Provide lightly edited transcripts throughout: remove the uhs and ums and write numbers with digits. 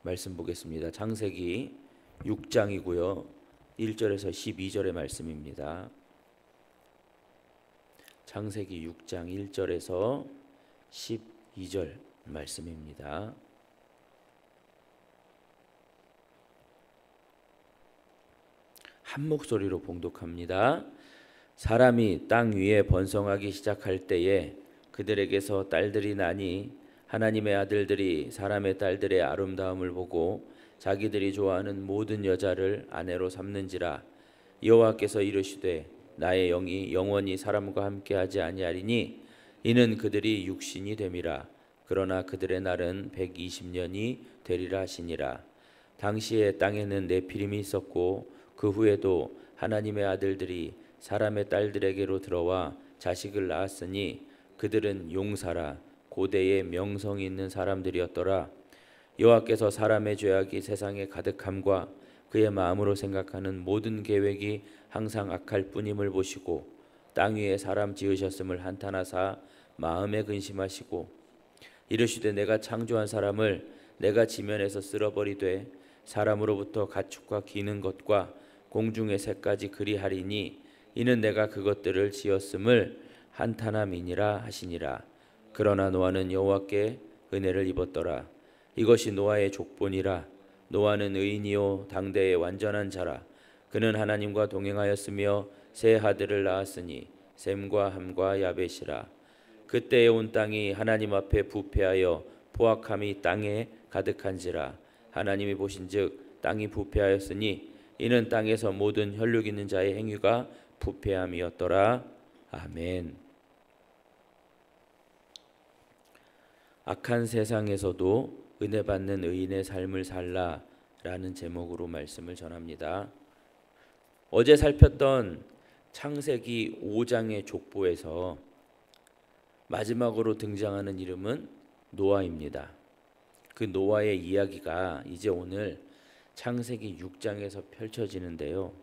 말씀 보겠습니다. 창세기 6장이고요. 1절에서 12절의 말씀입니다. 창세기 6장 1절에서 12절 말씀입니다. 한 목소리로 봉독합니다. 사람이 땅 위에 번성하기 시작할 때에 그들에게서 딸들이 나니 하나님의 아들들이 사람의 딸들의 아름다움을 보고 자기들이 좋아하는 모든 여자를 아내로 삼는지라. 여호와께서 이르시되 나의 영이 영원히 사람과 함께하지 아니하리니 이는 그들이 육신이 됨이라. 그러나 그들의 날은 120년이 되리라 하시니라. 당시에 땅에는 네피림이 있었고 그 후에도 하나님의 아들들이 사람의 딸들에게로 들어와 자식을 낳았으니 그들은 용사라 고대의 명성이 있는 사람들이었더라. 여호와께서 사람의 죄악이 세상에 가득함과 그의 마음으로 생각하는 모든 계획이 항상 악할 뿐임을 보시고 땅 위에 사람 지으셨음을 한탄하사 마음에 근심하시고 이르시되 내가 창조한 사람을 내가 지면에서 쓸어버리되 사람으로부터 가축과 기는 것과 공중의 새까지 그리하리니 이는 내가 그것들을 지었음을 한탄함이니라 하시니라. 그러나 노아는 여호와께 은혜를 입었더라. 이것이 노아의 족본이라. 노아는 의인이요 당대의 완전한 자라. 그는 하나님과 동행하였으며 세 아들을 낳았으니 셈과 함과 야벳이라. 그때에 온 땅이 하나님 앞에 부패하여 포악함이 땅에 가득한지라. 하나님이 보신즉 땅이 부패하였으니 이는 땅에서 모든 혈육 있는 자의 행위가 부패함이었더라. 아멘. 악한 세상에서도 은혜 받는 의인의 삶을 살라라는 제목으로 말씀을 전합니다. 어제 살폈던 창세기 5장의 족보에서 마지막으로 등장하는 이름은 노아입니다. 그 노아의 이야기가 이제 오늘 창세기 6장에서 펼쳐지는데요.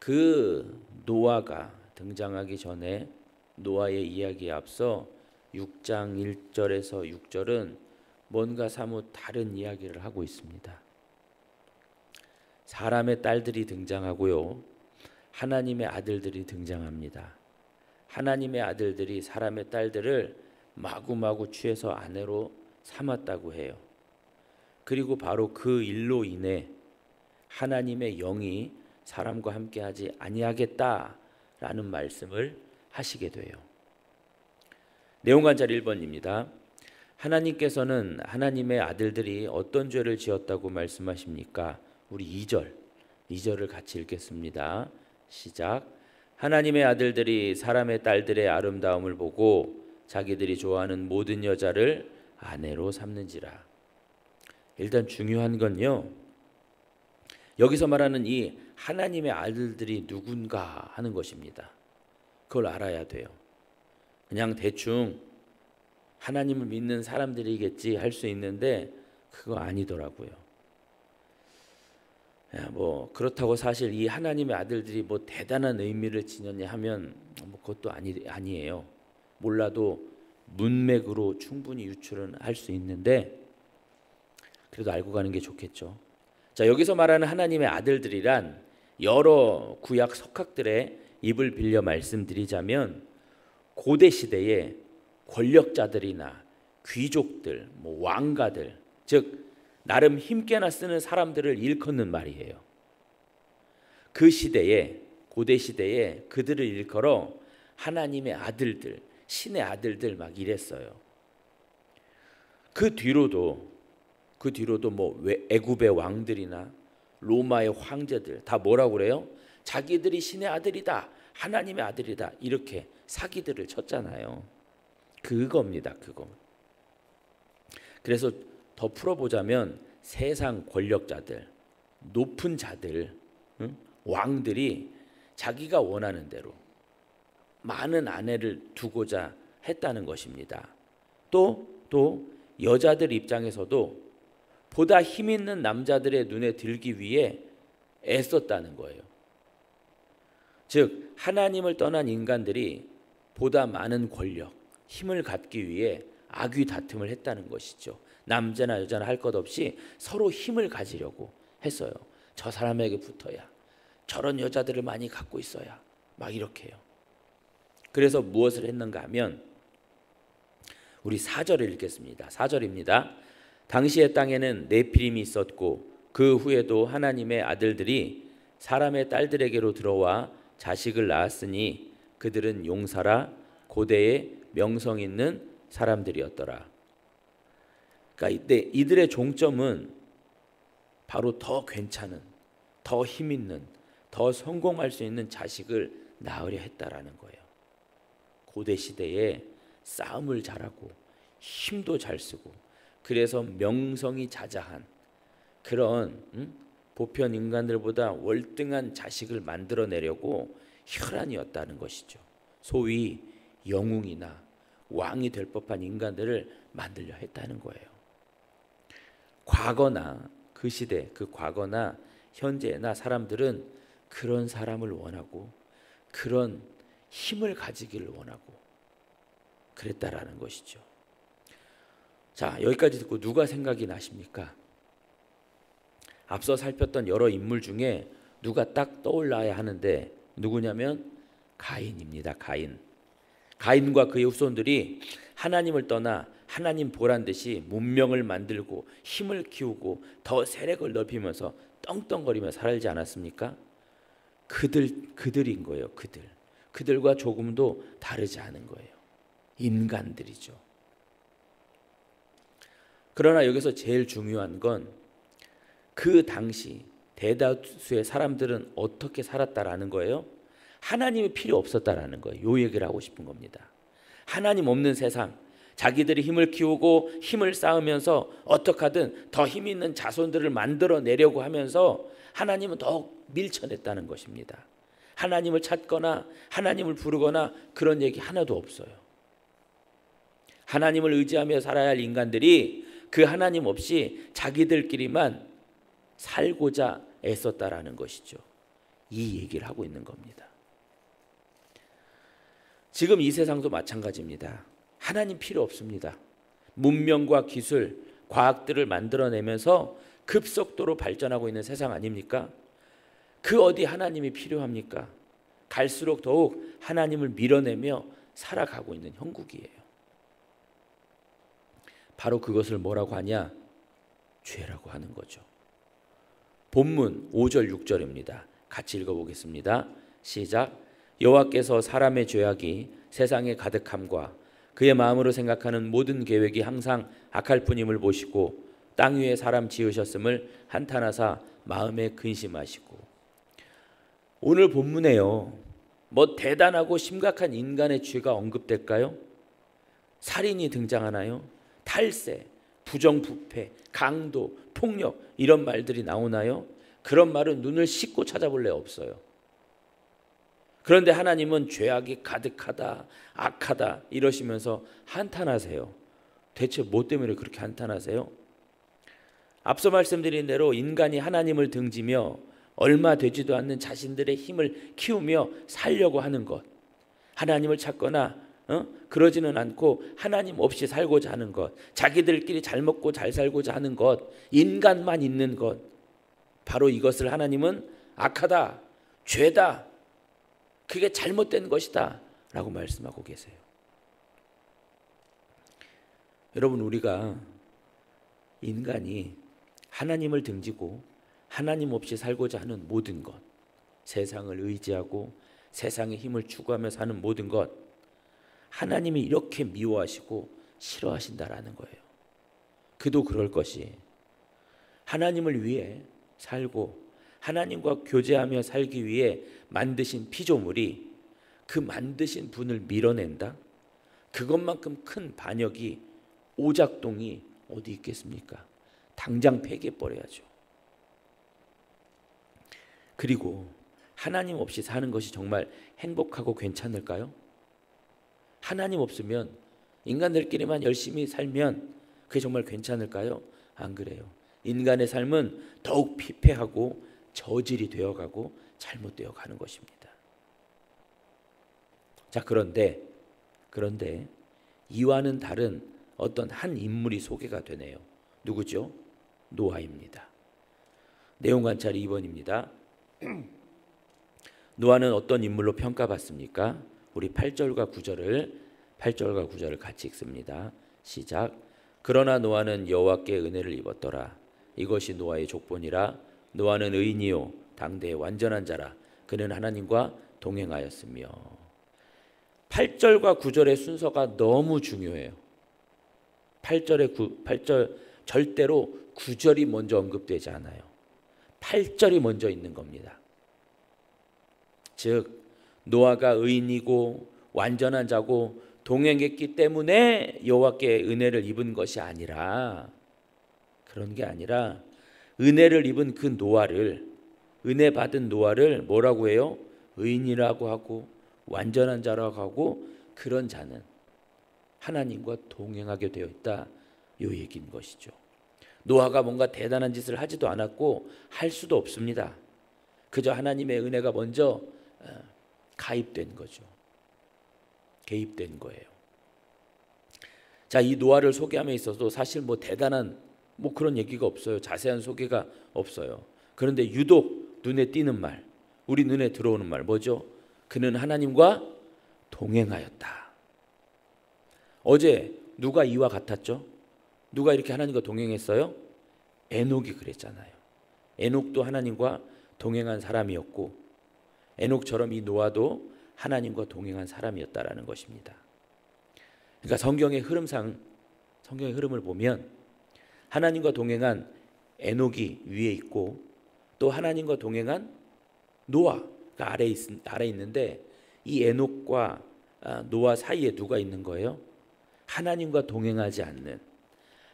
그 노아가 등장하기 전에 노아의 이야기에 앞서 6장 1절에서 6절은 뭔가 사뭇 다른 이야기를 하고 있습니다. 사람의 딸들이 등장하고요. 하나님의 아들들이 등장합니다. 하나님의 아들들이 사람의 딸들을 마구마구 취해서 아내로 삼았다고 해요. 그리고 바로 그 일로 인해 하나님의 영이 사람과 함께하지 아니하겠다라는 말씀을 하시게 돼요. 내용관찰 1번입니다. 하나님께서는 하나님의 아들들이 어떤 죄를 지었다고 말씀하십니까? 우리 2절을 같이 읽겠습니다. 시작. 하나님의 아들들이 사람의 딸들의 아름다움을 보고 자기들이 좋아하는 모든 여자를 아내로 삼는지라. 일단 중요한 건요. 여기서 말하는 이 하나님의 아들들이 누군가 하는 것입니다. 그걸 알아야 돼요. 그냥 대충 하나님을 믿는 사람들이겠지 할 수 있는데 그거 아니더라고요. 뭐 그렇다고 사실 이 하나님의 아들들이 뭐 대단한 의미를 지녔냐 하면 뭐 그것도 아니에요. 몰라도 문맥으로 충분히 유출은 할 수 있는데 그래도 알고 가는 게 좋겠죠. 자, 여기서 말하는 하나님의 아들들이란 여러 구약 석학들의 입을 빌려 말씀드리자면 고대 시대에 권력자들이나 귀족들, 뭐 왕가들, 즉 나름 힘께나 쓰는 사람들을 일컫는 말이에요. 그 시대에 고대 시대에 그들을 일컬어 하나님의 아들들, 신의 아들들 막 이랬어요. 그 뒤로도 뭐 애굽의 왕들이나 로마의 황제들 다 뭐라고 그래요? 자기들이 신의 아들이다, 하나님의 아들이다 이렇게 사기들을 쳤잖아요. 그겁니다. 그거. 그래서 더 풀어보자면 세상 권력자들, 높은 자들, 왕들이 자기가 원하는 대로 많은 아내를 두고자 했다는 것입니다. 또 여자들 입장에서도 보다 힘 있는 남자들의 눈에 들기 위해 애썼다는 거예요. 즉 하나님을 떠난 인간들이 보다 많은 권력, 힘을 갖기 위해 악의 다툼을 했다는 것이죠. 남자나 여자나 할 것 없이 서로 힘을 가지려고 했어요. 저 사람에게 붙어야, 저런 여자들을 많이 갖고 있어야, 막 이렇게요. 그래서 무엇을 했는가 하면 우리 4절을 읽겠습니다. 4절입니다. 당시의 땅에는 네피림이 있었고 그 후에도 하나님의 아들들이 사람의 딸들에게로 들어와 자식을 낳았으니 그들은 용사라 고대의 명성 있는 사람들이었더라. 그러니까 이들의 종점은 바로 더 괜찮은, 더 힘 있는, 더 성공할 수 있는 자식을 낳으려 했다라는 거예요. 고대 시대에 싸움을 잘하고 힘도 잘 쓰고 그래서 명성이 자자한 그런 보편 인간들보다 월등한 자식을 만들어내려고 혈안이었다는 것이죠. 소위 영웅이나 왕이 될 법한 인간들을 만들려 했다는 거예요. 과거나 그 시대, 그 과거나 현재나 사람들은 그런 사람을 원하고 그런 힘을 가지기를 원하고 그랬다라는 것이죠. 자, 여기까지 듣고 누가 생각이 나십니까? 앞서 살폈던 여러 인물 중에 누가 딱 떠올라야 하는데 누구냐면 가인입니다. 가인과 그의 후손들이 하나님을 떠나 하나님 보란 듯이 문명을 만들고 힘을 키우고 더 세력을 넓히면서 떵떵거리며 살지 않았습니까? 그들인 거예요. 그들과 조금도 다르지 않은 거예요. 인간들이죠. 그러나 여기서 제일 중요한 건 그 당시 대다수의 사람들은 어떻게 살았다라는 거예요. 하나님이 필요 없었다라는 거예요. 이 얘기를 하고 싶은 겁니다. 하나님 없는 세상, 자기들이 힘을 키우고 힘을 쌓으면서 어떻게든 더 힘 있는 자손들을 만들어내려고 하면서 하나님은 더욱 밀쳐냈다는 것입니다. 하나님을 찾거나 하나님을 부르거나 그런 얘기 하나도 없어요. 하나님을 의지하며 살아야 할 인간들이 그 하나님 없이 자기들끼리만 살고자 애썼다라는 것이죠. 이 얘기를 하고 있는 겁니다. 지금 이 세상도 마찬가지입니다. 하나님 필요 없습니다. 문명과 기술, 과학들을 만들어내면서 급속도로 발전하고 있는 세상 아닙니까? 그 어디 하나님이 필요합니까? 갈수록 더욱 하나님을 밀어내며 살아가고 있는 형국이에요. 바로 그것을 뭐라고 하냐? 죄라고 하는 거죠. 본문 5절 6절입니다. 같이 읽어보겠습니다. 시작. 여호와께서 사람의 죄악이 세상에 가득함과 그의 마음으로 생각하는 모든 계획이 항상 악할 뿐임을 보시고 땅 위에 사람 지으셨음을 한탄하사 마음에 근심하시고. 오늘 본문에요, 뭐 대단하고 심각한 인간의 죄가 언급될까요? 살인이 등장하나요? 탈세, 부정부패, 강도, 폭력 이런 말들이 나오나요? 그런 말은 눈을 씻고 찾아볼래 없어요. 그런데 하나님은 죄악이 가득하다, 악하다 이러시면서 한탄하세요. 대체 뭐 때문에 그렇게 한탄하세요? 앞서 말씀드린 대로 인간이 하나님을 등지며 얼마 되지도 않는 자신들의 힘을 키우며 살려고 하는 것, 하나님을 찾거나 그러지는 않고 하나님 없이 살고자 하는 것, 자기들끼리 잘 먹고 잘 살고자 하는 것, 인간만 있는 것, 바로 이것을 하나님은 악하다, 죄다, 그게 잘못된 것이다 라고 말씀하고 계세요. 여러분, 우리가 인간이 하나님을 등지고 하나님 없이 살고자 하는 모든 것, 세상을 의지하고 세상의 힘을 추구하며 사는 모든 것, 하나님이 이렇게 미워하시고 싫어하신다라는 거예요. 그도 그럴 것이 하나님을 위해 살고 하나님과 교제하며 살기 위해 만드신 피조물이 그 만드신 분을 밀어낸다? 그것만큼 큰 반역이, 오작동이 어디 있겠습니까? 당장 폐기해버려야죠. 그리고 하나님 없이 사는 것이 정말 행복하고 괜찮을까요? 하나님 없으면 인간들끼리만 열심히 살면 그게 정말 괜찮을까요? 안 그래요. 인간의 삶은 더욱 피폐하고 저질이 되어가고 잘못되어 가는 것입니다. 자, 그런데 이와는 다른 어떤 한 인물이 소개가 되네요. 누구죠? 노아입니다. 내용 관찰 2번입니다. 노아는 어떤 인물로 평가받습니까? 우리 8절과 9절을 같이 읽습니다. 시작. 그러나 노아는 여호와께 은혜를 입었더라. 이것이 노아의 족본이라. 노아는 의인이요 당대의 완전한 자라. 그는 하나님과 동행하였으며. 8절과 9절의 순서가 너무 중요해요. 8절 절대로 9절이 먼저 언급되지 않아요. 8절이 먼저 있는 겁니다. 즉 노아가 의인이고 완전한 자고 동행했기 때문에 여호와께 은혜를 입은 것이 아니라, 그런 게 아니라 은혜를 입은 그 노아를, 은혜 받은 노아를 뭐라고 해요? 의인이라고 하고 완전한 자라고 하고, 그런 자는 하나님과 동행하게 되어 있다, 이 얘기인 것이죠. 노아가 뭔가 대단한 짓을 하지도 않았고 할 수도 없습니다. 그저 하나님의 은혜가 먼저 가입된 거죠. 개입된 거예요. 자, 이 노아를 소개함에 있어서 사실 뭐 대단한 그런 얘기가 없어요. 자세한 소개가 없어요. 그런데 유독 눈에 띄는 말, 우리 눈에 들어오는 말 뭐죠? 그는 하나님과 동행하였다. 어제 누가 이와 같았죠? 누가 이렇게 하나님과 동행했어요? 에녹이 그랬잖아요. 에녹도 하나님과 동행한 사람이었고, 에녹처럼 이 노아도 하나님과 동행한 사람이었다라는 것입니다. 그러니까 성경의 흐름을 보면 하나님과 동행한 에녹이 위에 있고, 또 하나님과 동행한 노아가 아래에 있는데, 이 에녹과 노아 사이에 누가 있는 거예요? 하나님과 동행하지 않는,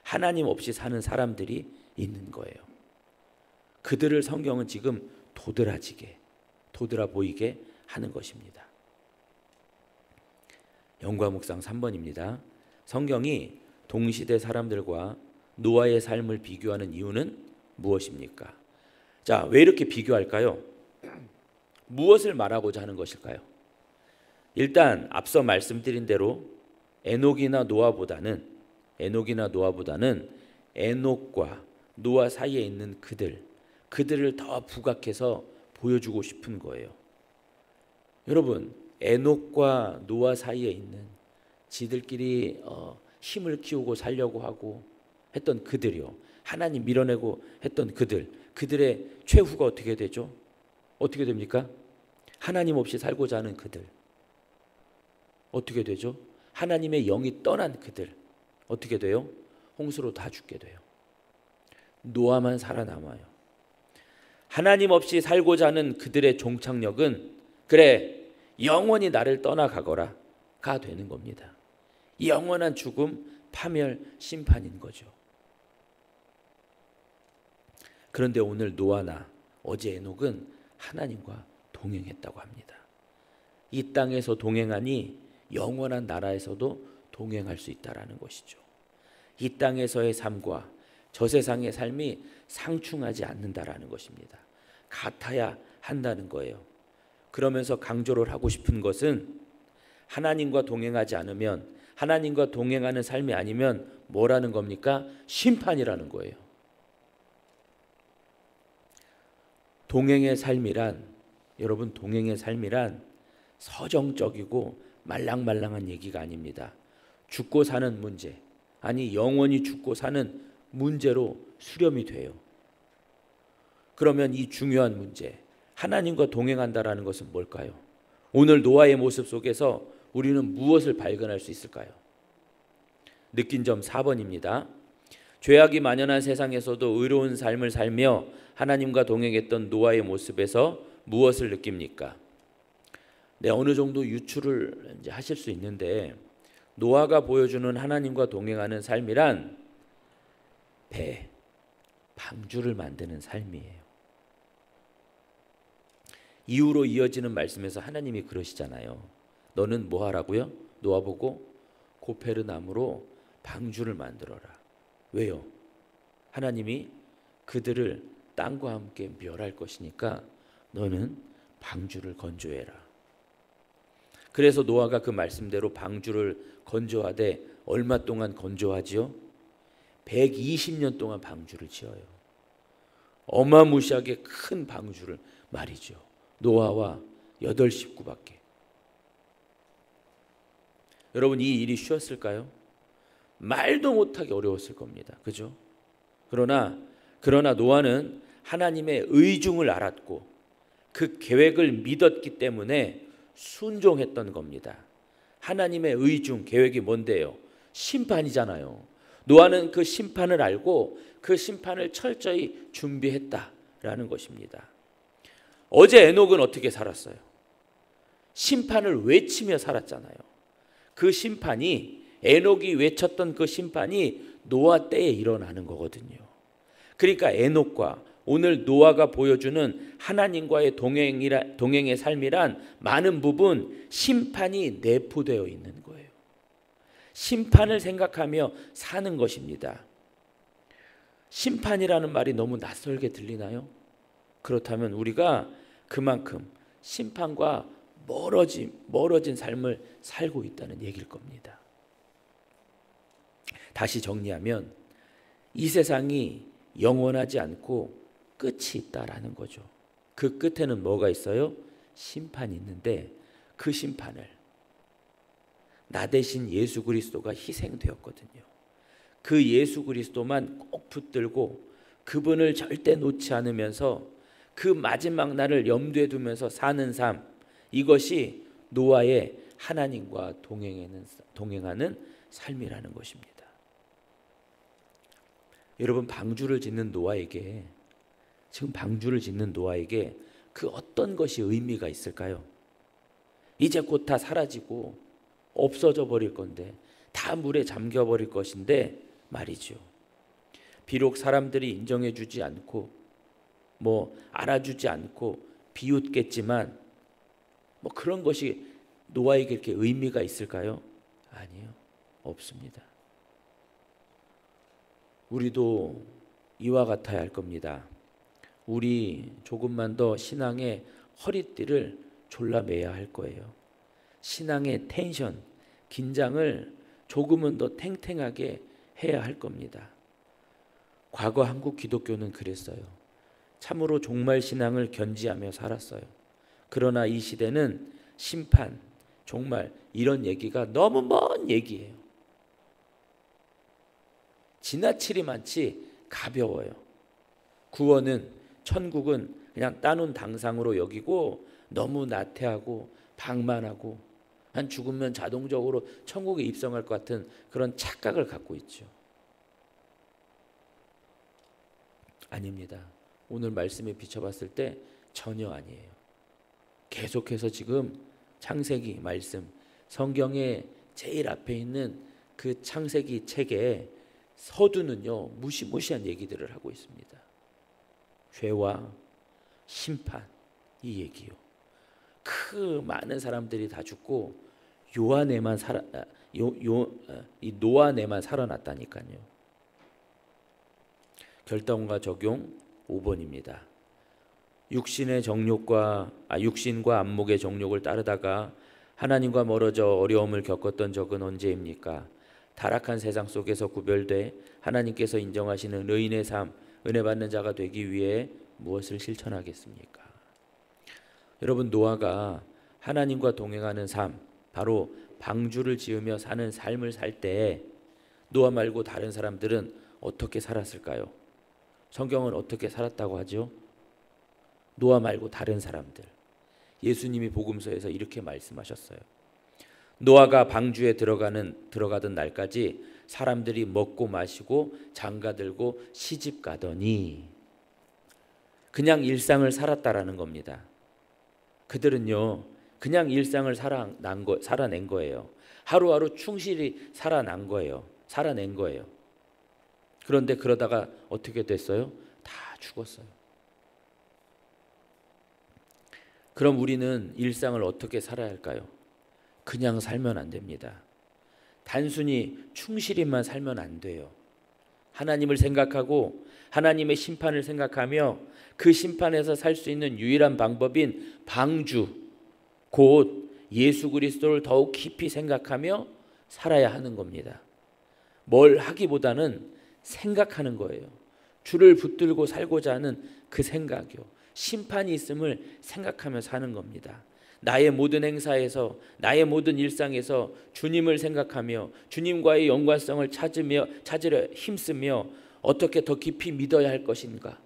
하나님 없이 사는 사람들이 있는 거예요. 그들을 성경은 지금 도드라 보이게 하는 것입니다. 영과 묵상 3번입니다. 성경이 동시대 사람들과 노아의 삶을 비교하는 이유는 무엇입니까? 자, 왜 이렇게 비교할까요? 무엇을 말하고자 하는 것일까요? 일단 앞서 말씀드린 대로 에녹이나 노아보다는 에녹과 노아 사이에 있는 그들을 더 부각해서 보여주고 싶은 거예요. 여러분, 에녹과 노아 사이에 있는 지들끼리 힘을 키우고 살려고 하고 했던 그들이요, 하나님 밀어내고 했던 그들의 최후가 어떻게 되죠? 어떻게 됩니까? 하나님 없이 살고자 하는 그들 어떻게 되죠? 하나님의 영이 떠난 그들 어떻게 돼요? 홍수로 다 죽게 돼요. 노아만 살아남아요. 하나님 없이 살고자 하는 그들의 종착역은 그래, 영원히 나를 떠나가거라가 되는 겁니다. 영원한 죽음, 파멸, 심판인 거죠. 그런데 오늘 노아나 어제 에녹은 하나님과 동행했다고 합니다. 이 땅에서 동행하니 영원한 나라에서도 동행할 수 있다라는 것이죠. 이 땅에서의 삶과 저 세상의 삶이 상충하지 않는다라는 것입니다. 같아야 한다는 거예요. 그러면서 강조를 하고 싶은 것은 하나님과 동행하지 않으면, 하나님과 동행하는 삶이 아니면 뭐라는 겁니까? 심판이라는 거예요. 동행의 삶이란, 여러분, 동행의 삶이란 서정적이고 말랑말랑한 얘기가 아닙니다. 죽고 사는 문제, 아니 영원히 죽고 사는 문제로 수렴이 돼요. 그러면 이 중요한 문제, 하나님과 동행한다라는 것은 뭘까요? 오늘 노아의 모습 속에서 우리는 무엇을 발견할 수 있을까요? 느낀 점 4번입니다. 죄악이 만연한 세상에서도 의로운 삶을 살며 하나님과 동행했던 노아의 모습에서 무엇을 느낍니까? 네, 어느 정도 유추를 이제 하실 수 있는데, 노아가 보여주는 하나님과 동행하는 삶이란 방주를 만드는 삶이에요. 이후로 이어지는 말씀에서 하나님이 그러시잖아요. 너는 뭐 하라고요? 노아 보고 고페르 나무로 방주를 만들어라. 왜요? 하나님이 그들을 땅과 함께 멸할 것이니까 너는 방주를 건조해라. 그래서 노아가 그 말씀대로 방주를 건조하되 얼마 동안 건조하지요? 120년 동안 방주를 지어요. 어마무시하게 큰 방주를 말이죠. 노아와 8 식구밖에. 여러분, 이 일이 쉬웠을까요? 말도 못하게 어려웠을 겁니다. 그죠? 그러나 노아는 하나님의 의중을 알았고 그 계획을 믿었기 때문에 순종했던 겁니다. 하나님의 의중, 계획이 뭔데요? 심판이잖아요. 노아는 그 심판을 알고 그 심판을 철저히 준비했다라는 것입니다. 어제 에녹은 어떻게 살았어요? 심판을 외치며 살았잖아요. 그 심판이, 에녹이 외쳤던 그 심판이 노아 때에 일어나는 거거든요. 그러니까 에녹과 오늘 노아가 보여주는 하나님과의 동행의 삶이란 많은 부분 심판이 내포되어 있는 거예요. 심판을 생각하며 사는 것입니다. 심판이라는 말이 너무 낯설게 들리나요? 그렇다면 우리가 그만큼 심판과 멀어진 삶을 살고 있다는 얘기일 겁니다. 다시 정리하면 이 세상이 영원하지 않고 끝이 있다라는 거죠. 그 끝에는 뭐가 있어요? 심판이 있는데 그 심판을 나 대신 예수 그리스도가 희생되었거든요. 그 예수 그리스도만 꼭 붙들고 그분을 절대 놓지 않으면서 그 마지막 날을 염두에 두면서 사는 삶, 이것이 노아의 하나님과 동행하는 삶이라는 것입니다. 여러분, 방주를 짓는 노아에게 그 어떤 것이 의미가 있을까요? 이제 곧 다 사라지고 없어져 버릴 건데, 다 물에 잠겨 버릴 것인데 말이죠. 비록 사람들이 인정해 주지 않고 알아주지 않고 비웃겠지만 그런 것이 노아에게 이렇게 의미가 있을까요? 아니요, 없습니다. 우리도 이와 같아야 할 겁니다. 우리 조금만 더 신앙의 허리띠를 졸라매야 할 거예요. 신앙의 텐션, 긴장을 조금은 더 탱탱하게 해야 할 겁니다. 과거 한국 기독교는 그랬어요. 참으로 종말 신앙을 견지하며 살았어요. 그러나 이 시대는 심판, 종말, 이런 얘기가 너무 먼 얘기예요. 지나치리만치 가벼워요. 구원은, 천국은 그냥 따놓은 당상으로 여기고 너무 나태하고 방만하고 한 죽으면 자동적으로 천국에 입성할 것 같은 그런 착각을 갖고 있죠. 아닙니다. 오늘 말씀에 비춰봤을 때 전혀 아니에요. 계속해서 지금 창세기 말씀, 성경의 제일 앞에 있는 그 창세기 책에 서두는요, 무시무시한 얘기들을 하고 있습니다. 죄와 심판, 이 얘기요. 그 많은 사람들이 다 죽고 이 노아네만 살아났다니까요. 결단과 적용 5번입니다. 육신과 안목의 정욕을 따르다가 하나님과 멀어져 어려움을 겪었던 적은 언제입니까? 타락한 세상 속에서 구별돼 하나님께서 인정하시는 의인의 삶, 은혜 받는 자가 되기 위해 무엇을 실천하겠습니까? 여러분, 노아가 하나님과 동행하는 삶, 바로 방주를 지으며 사는 삶을 살 때 노아 말고 다른 사람들은 어떻게 살았을까요? 성경은 어떻게 살았다고 하죠? 노아 말고 다른 사람들, 예수님이 복음서에서 이렇게 말씀하셨어요. 노아가 방주에 들어가던 날까지 사람들이 먹고 마시고 장가들고 시집 가더니, 그냥 일상을 살았다라는 겁니다. 그들은요, 그냥 일상을 살아낸 거예요. 하루하루 충실히 살아낸 거예요. 그런데 그러다가 어떻게 됐어요? 다 죽었어요. 그럼 우리는 일상을 어떻게 살아야 할까요? 그냥 살면 안 됩니다. 단순히 충실히만 살면 안 돼요. 하나님을 생각하고 하나님의 심판을 생각하며 그 심판에서 살 수 있는 유일한 방법인 방주, 곧 예수 그리스도를 더욱 깊이 생각하며 살아야 하는 겁니다. 뭘 하기보다는 생각하는 거예요. 주를 붙들고 살고자 하는 그 생각이요. 심판이 있음을 생각하며 사는 겁니다. 나의 모든 행사에서, 나의 모든 일상에서 주님을 생각하며 주님과의 연관성을 찾으려 힘쓰며 어떻게 더 깊이 믿어야 할 것인가?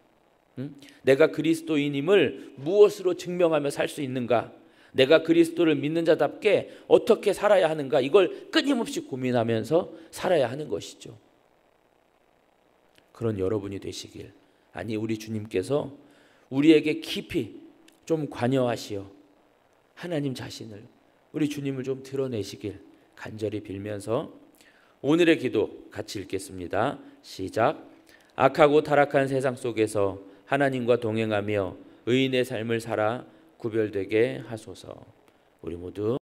내가 그리스도인임을 무엇으로 증명하며 살 수 있는가? 내가 그리스도를 믿는 자답게 어떻게 살아야 하는가? 이걸 끊임없이 고민하면서 살아야 하는 것이죠. 그런 여러분이 되시길, 아니 우리 주님께서 우리에게 깊이 좀 관여하시어 하나님 자신을, 우리 주님을 좀 드러내시길 간절히 빌면서 오늘의 기도 같이 읽겠습니다. 시작. 악하고 타락한 세상 속에서 하나님과 동행하며 의인의 삶을 살아 구별되게 하소서. 우리 모두